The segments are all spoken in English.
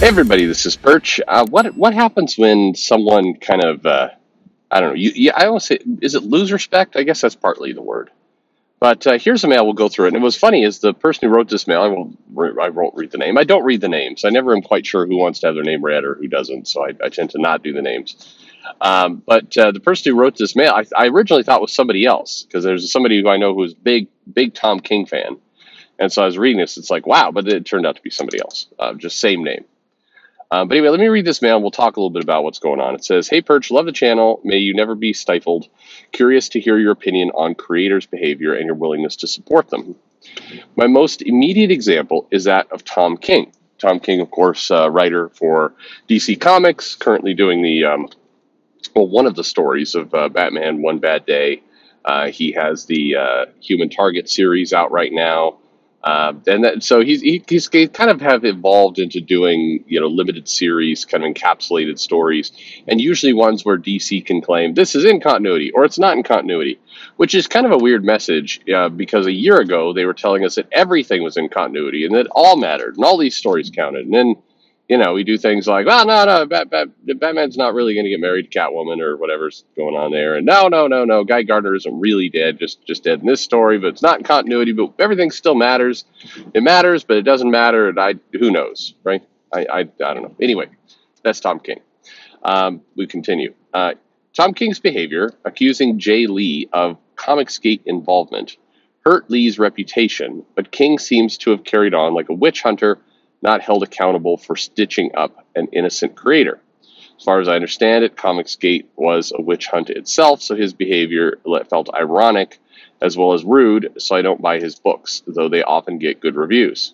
Hey everybody, this is Perch. What happens when someone kind of I don't know, I always say, is it lose respect? I guess that's partly the word. But here's a mail. We'll go through it. And what's funny is the person who wrote this mail. I won't read the name. I don't read the names. I never am quite sure who wants to have their name read or who doesn't. So I tend to not do the names. But the person who wrote this mail, I originally thought was somebody else because there's somebody who I know who's big Tom King fan. And so I was reading this. It's like wow, but it turned out to be somebody else. Just same name. But anyway, let me read this mail and we'll talk a little bit about what's going on. It says, "Hey Perch, love the channel. May you never be stifled. Curious to hear your opinion on creators' behavior and your willingness to support them. My most immediate example is that of Tom King. Tom King, of course, writer for DC Comics, currently doing one of the stories of Batman One Bad Day. He has the Human Target series out right now. So he's kind of have evolved into doing limited series, kind of encapsulated stories, and usually ones where DC can claim this is in continuity or it's not in continuity, which is kind of a weird message because a year ago they were telling us that everything was in continuity and that all mattered and all these stories counted, and then we do things like, well, no, Batman's not really going to get married to Catwoman or whatever's going on there. And no, Guy Gardner isn't really dead, just dead in this story, but it's not in continuity, but everything still matters. It matters, but it doesn't matter. And who knows, right? I don't know. Anyway, that's Tom King. We continue. Tom King's behavior, accusing Jay Lee of Comicsgate involvement, hurt Lee's reputation, but King seems to have carried on like a witch hunter, not held accountable for stitching up an innocent creator. As far as I understand it, Comicsgate was a witch hunt itself, so his behavior felt ironic as well as rude, so I don't buy his books, though they often get good reviews.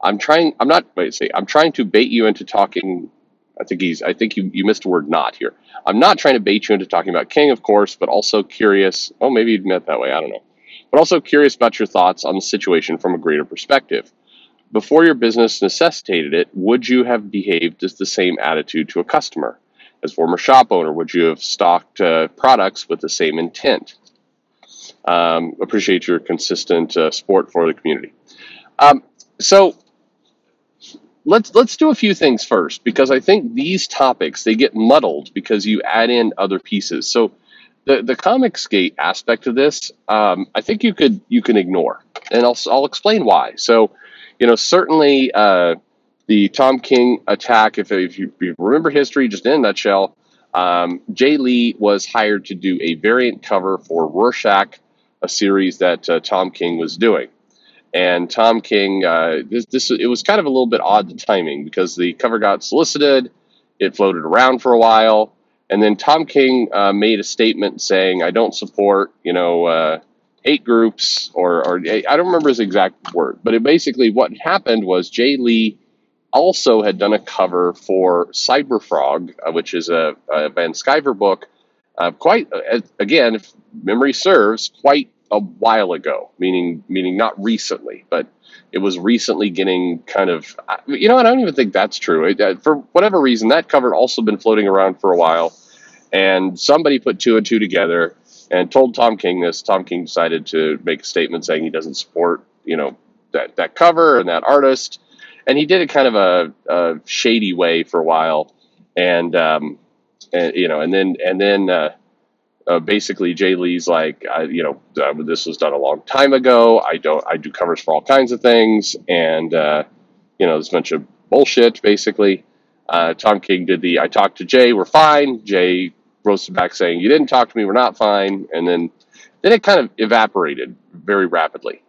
I'm trying to bait you into talking. I think you missed the word not here. I'm not trying to bait you into talking about King, of course, but also curious. Oh, maybe you meant that way. I don't know. But also curious about your thoughts on the situation from a greater perspective. Before your business necessitated it, would you have behaved as the same attitude to a customer? As former shop owner, would you have stocked products with the same intent? Appreciate your consistent support for the community. So let's do a few things first, because I think these topics, they get muddled because you add in other pieces. So the Comicsgate aspect of this, I think you can ignore, and I'll explain why. So certainly the Tom King attack, if you remember history, just in a nutshell, Jay Lee was hired to do a variant cover for Rorschach, a series that Tom King was doing. And Tom King, it was kind of a little bit odd, the timing, because the cover got solicited, it floated around for a while, and then Tom King made a statement saying, I don't support, hate groups, or I don't remember his exact word, but basically what happened was Jay Lee also had done a cover for Cyberfrog, which is a Van Sciver book, again, if memory serves, quite a while ago, meaning not recently, but it was recently getting kind of, I don't even think that's true. For whatever reason, that cover had also been floating around for a while, and somebody put two and two together and told Tom King this. Tom King decided to make a statement saying he doesn't support, that cover and that artist, and he did it kind of a shady way for a while, and then basically Jay Lee's like, this was done a long time ago. I do covers for all kinds of things, and there's a bunch of bullshit basically. Tom King did I talked to Jay, we're fine. Jay roasted back saying, you didn't talk to me, we're not fine. And then it kind of evaporated very rapidly.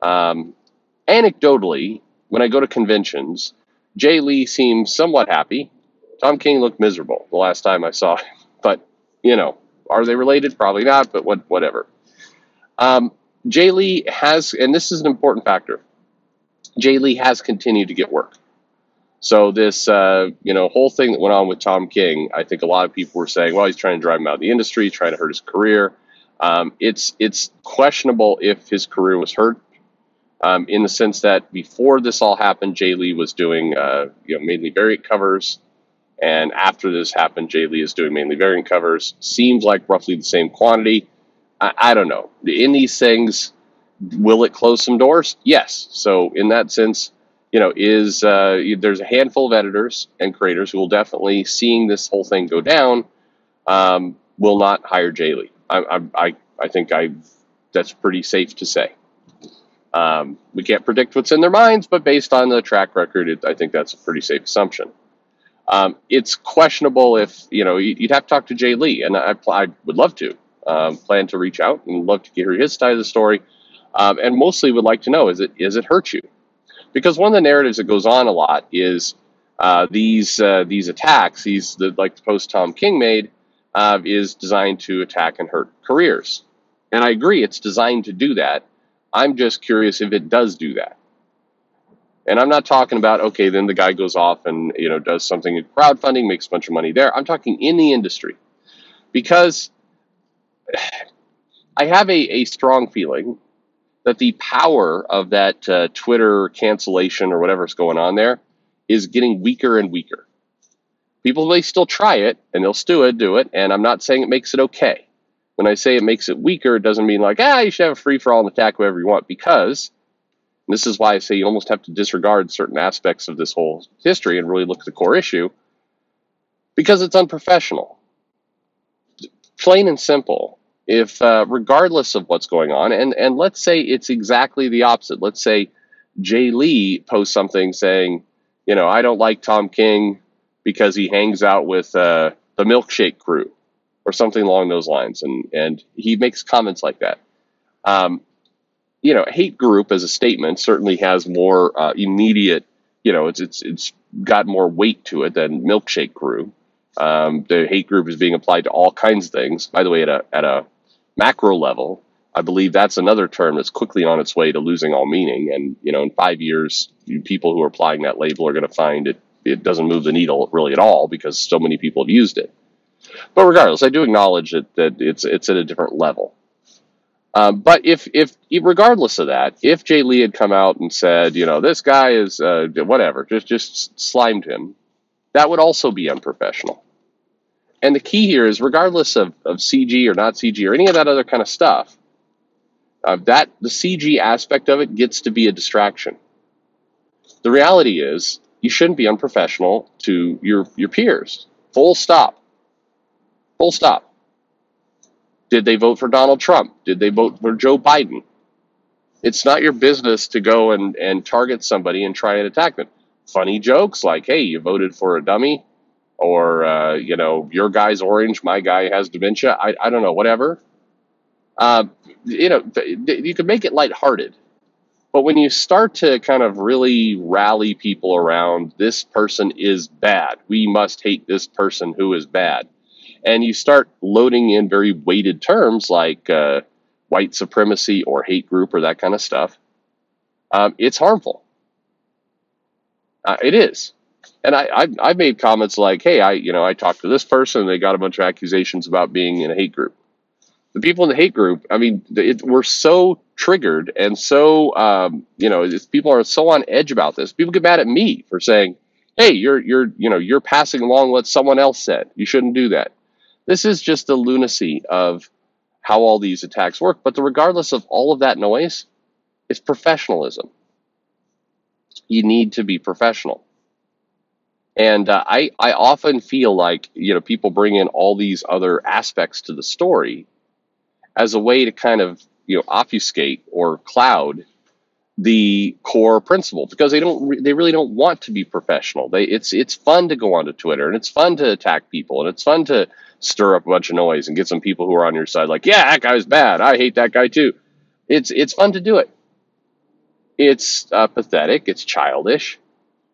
Anecdotally, when I go to conventions, Jay Lee seems somewhat happy. Tom King looked miserable the last time I saw him. But, are they related? Probably not, but whatever. Jay Lee has, and this is an important factor, Jay Lee has continued to get work. So this, whole thing that went on with Tom King, I think a lot of people were saying, well, he's trying to drive him out of the industry, trying to hurt his career. It's questionable if his career was hurt, in the sense that before this all happened, Jay Lee was doing, mainly variant covers. And after this happened, Jay Lee is doing mainly variant covers. Seems like roughly the same quantity. I don't know. In these things, will it close some doors? Yes. So in that sense, is there's a handful of editors and creators who will definitely, seeing this whole thing go down, will not hire Jay Lee. I think that's pretty safe to say. We can't predict what's in their minds, but based on the track record, I think that's a pretty safe assumption. It's questionable if, you'd have to talk to Jay Lee, and I would love to plan to reach out and love to hear his side of the story, and mostly would like to know, is it hurt you? Because one of the narratives that goes on a lot is these attacks, like the post Tom King made, is designed to attack and hurt careers. And I agree, it's designed to do that. I'm just curious if it does do that. And I'm not talking about, okay, then the guy goes off and does something in crowdfunding, makes a bunch of money there. I'm talking in the industry. Because I have a strong feeling that the power of that Twitter cancellation or whatever's going on there is getting weaker and weaker. People may still try it, and they'll still do it, and I'm not saying it makes it okay. When I say it makes it weaker, it doesn't mean like, you should have a free-for-all and attack whoever you want, because this is why I say you almost have to disregard certain aspects of this whole history and really look at the core issue, because it's unprofessional. Plain and simple. If regardless of what's going on, and let's say it's exactly the opposite. Let's say Jay Lee posts something saying, I don't like Tom King because he hangs out with the milkshake crew or something along those lines. And he makes comments like that. Hate group as a statement certainly has more immediate, it's got more weight to it than milkshake crew. The hate group is being applied to all kinds of things. By the way, at a macro level, I believe that's another term that's quickly on its way to losing all meaning. And, in 5 years, people who are applying that label are going to find it doesn't move the needle really at all, because so many people have used it. But regardless, I do acknowledge that it's at a different level. But if regardless of that, if Jay Lee had come out and said, this guy is whatever, just slimed him, that would also be unprofessional. And the key here is, regardless of CG or not CG or any of that other kind of stuff, the CG aspect of it gets to be a distraction. The reality is, you shouldn't be unprofessional to your peers. Full stop. Full stop. Did they vote for Donald Trump? Did they vote for Joe Biden? It's not your business to go and target somebody and try and attack them. Funny jokes like, hey, you voted for a dummy, or, your guy's orange, my guy has dementia. I don't know, whatever. You can make it lighthearted. But when you start to kind of really rally people around, this person is bad, we must hate this person who is bad, and you start loading in very weighted terms like white supremacy or hate group or that kind of stuff, it's harmful. It is. And I made comments like, hey, I talked to this person and they got a bunch of accusations about being in a hate group. The people in the hate group, we're so triggered and so, people are so on edge about this. People get mad at me for saying, hey, you're passing along what someone else said. You shouldn't do that. This is just the lunacy of how all these attacks work. But regardless of all of that noise, it's professionalism. You need to be professional. And I often feel like, people bring in all these other aspects to the story as a way to kind of, obfuscate or cloud the core principle, because they really don't want to be professional. It's fun to go onto Twitter, and it's fun to attack people, and it's fun to stir up a bunch of noise and get some people who are on your side like, yeah, that guy's bad, I hate that guy too. It's fun to do it. It's pathetic. It's childish.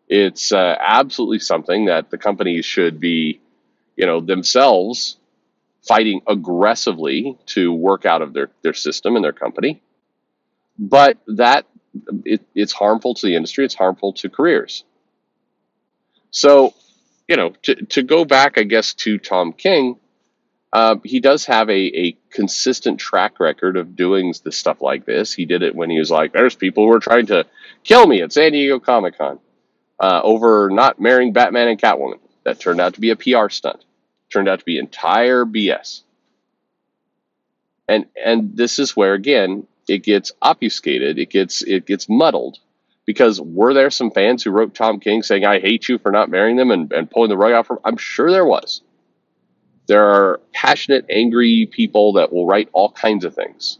It's absolutely something that the companies should be, themselves fighting aggressively to work out of their system and their company. But it's harmful to the industry. It's harmful to careers. So, to go back, I guess, to Tom King, he does have a consistent track record of doing this stuff like this. He did it when he was like, there's people who are trying to kill me at San Diego Comic-Con over not marrying Batman and Catwoman. That turned out to be a PR stunt. Turned out to be entire BS. And this is where, again, it gets obfuscated. It gets muddled Because were there some fans who wrote Tom King saying, I hate you for not marrying them and pulling the rug out from him? I'm sure there was. There are passionate, angry people that will write all kinds of things.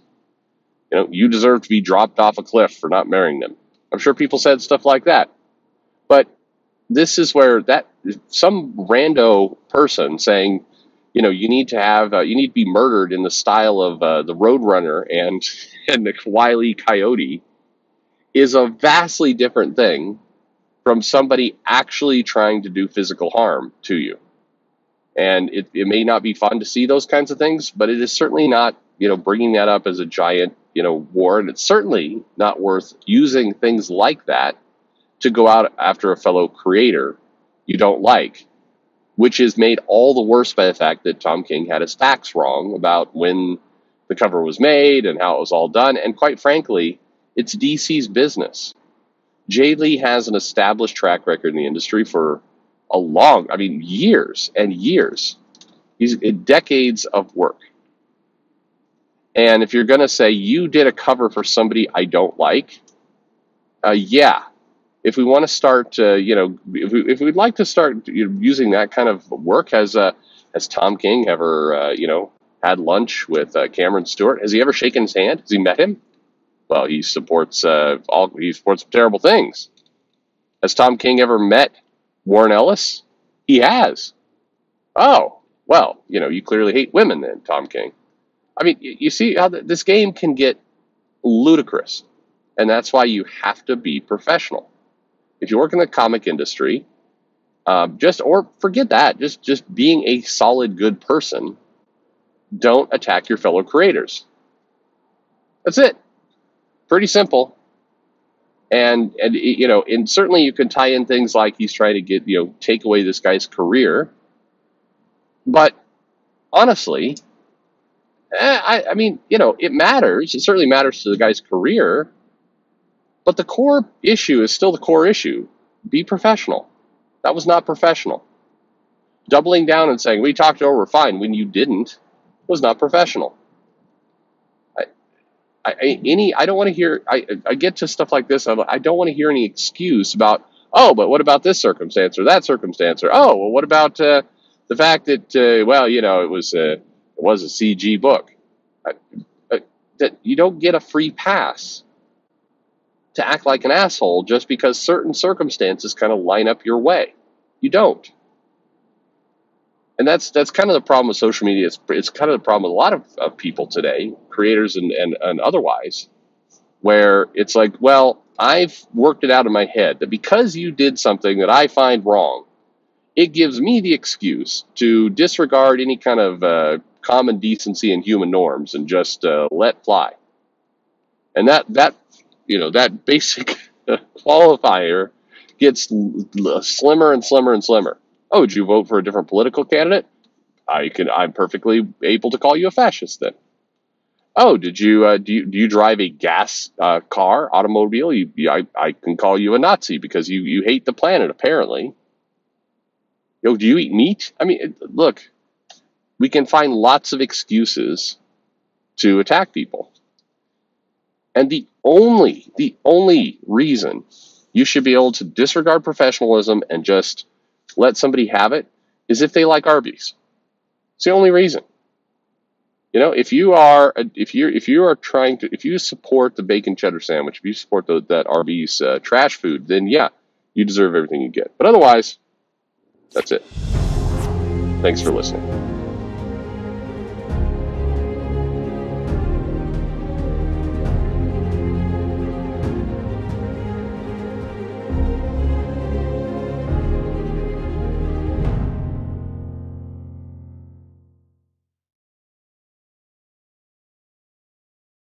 You deserve to be dropped off a cliff for not marrying them. I'm sure people said stuff like that. But this is where that some rando person saying, you need to be murdered in the style of the Roadrunner and the Wile E. Coyote is a vastly different thing from somebody actually trying to do physical harm to you. And it may not be fun to see those kinds of things, but it is certainly not, bringing that up as a giant, war. And it's certainly not worth using things like that to go out after a fellow creator you don't like, which is made all the worse by the fact that Tom King had his facts wrong about when the cover was made and how it was all done. And quite frankly, it's DC's business. Jay Lee has an established track record in the industry for years and years. He's decades of work. And if you're going to say you did a cover for somebody I don't like, yeah. If we want to start, if we'd like to start using that kind of work, has Tom King ever, had lunch with Cameron Stewart? Has he ever shaken his hand? Has he met him? Well, he supports terrible things. Has Tom King ever met Warren Ellis? He has. Oh, well, you clearly hate women then, Tom King. I mean, you see how this game can get ludicrous, and that's why you have to be professional. If you work in the comic industry, forget that, just being a solid, good person, don't attack your fellow creators. That's it. Pretty simple. And certainly you can tie in things like he's trying to get, take away this guy's career. But honestly, it matters. It certainly matters to the guy's career. But the core issue is still the core issue. Be professional. That was not professional. Doubling down and saying, we talked it over fine when you didn't was not professional. I don't want to hear, I get to stuff like this. I don't want to hear any excuse about, but what about this circumstance or that circumstance? Or, well, what about the fact that, it was a CG book. That you don't get a free pass to act like an asshole just because certain circumstances kind of line up your way. You don't. And that's kind of the problem with social media. It's kind of the problem with a lot of people today, creators and otherwise, where it's like, well, I've worked it out in my head that because you did something that I find wrong, it gives me the excuse to disregard any kind of common decency and human norms and just let fly. And that basic qualifier gets slimmer and slimmer and slimmer. Oh, did you vote for a different political candidate? I'm perfectly able to call you a fascist then. Oh, did you do you drive a gas automobile? I can call you a Nazi because you hate the planet apparently. Do you eat meat? I mean, look, we can find lots of excuses to attack people. And the only reason you should be able to disregard professionalism and just let somebody have it is if they like Arby's. It's the only reason. If you support the bacon cheddar sandwich, if you support that Arby's trash food, then yeah, you deserve everything you get. But otherwise, that's it. Thanks for listening.